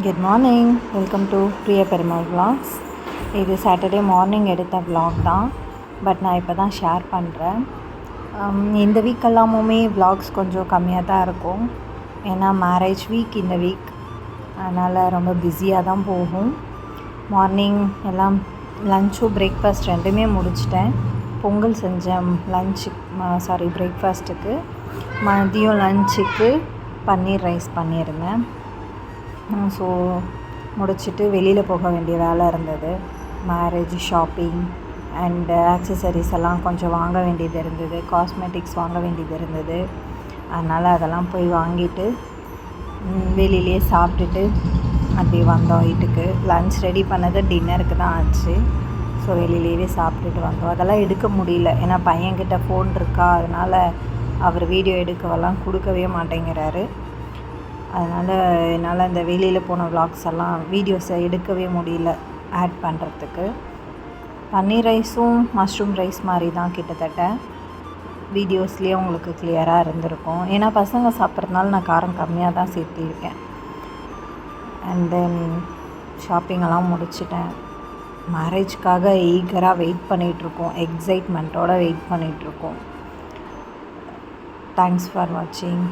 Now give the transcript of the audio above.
Good morning, welcome to Priya Perumal vlogs. இது Saturday morning எடுத்த vlog தான். பட் நான் இப்போ தான் ஷேர் பண்ணுறேன். இந்த வீக் எல்லாமுமே vlogs கொஞ்சம் கம்மியாக தான் இருக்கும். ஏன்னா மேரேஜ் வீக் இந்த வீக், அதனால் ரொம்ப பிஸியாக தான் போகும். மார்னிங் எல்லாம் லன்ச்சும் பிரேக்ஃபாஸ்ட் ரெண்டுமே முடிச்சிட்டேன். பொங்கல் செஞ்சேன் பிரேக்ஃபாஸ்ட்டுக்கு. மதியம் லன்ச்சுக்கு பன்னீர் ரைஸ் பண்ணியிருந்தேன். ஸோ முடிச்சுட்டு வெளியில் போக வேண்டிய வேலை இருந்தது. மேரேஜ் ஷாப்பிங் அண்டு ஆக்சசரிஸ் எல்லாம் கொஞ்சம் வாங்க வேண்டியது இருந்தது. காஸ்மெட்டிக்ஸ் வாங்க வேண்டியது இருந்தது. அதனால் அதெல்லாம் போய் வாங்கிட்டு வெளியிலே சாப்பிட்டுட்டு அப்படியே வந்தோம் வீட்டுக்கு. லன்ச் ரெடி பண்ணது டின்னருக்கு தான் ஆச்சு. ஸோ வெளியிலேயே சாப்பிட்டுட்டு வந்தோம். அதெல்லாம் எடுக்க முடியல, ஏன்னா பையன்கிட்ட ஃபோன் இருக்கா, அதனால் அவர் வீடியோ எடுக்கவெல்லாம் கொடுக்கவே மாட்டேங்கிறாரு. அதனால் என்னால் இந்த வெளியில் போன vlogs எல்லாம் வீடியோஸை எடுக்கவே முடியல ஆட் பண்ணுறதுக்கு. பன்னீர் ரைஸும் மஷ்ரூம் ரைஸ் மாதிரி தான் கிட்டத்தட்ட வீடியோஸ்லேயே உங்களுக்கு கிளியராக இருந்திருக்கும். ஏன்னா பசங்க சாப்பிட்றதுனால நான் காரம் கம்மியாக தான் சேர்த்திருக்கேன். அண்ட் தென் ஷாப்பிங்கெல்லாம் முடிச்சிட்டேன். மேரேஜ்க்காக ஈகராக வெயிட் பண்ணிகிட்ருக்கோம், எக்ஸைட்மெண்ட்டோடு வெயிட் பண்ணிகிட்ருக்கோம். தேங்க்ஸ் ஃபார் வாட்சிங்.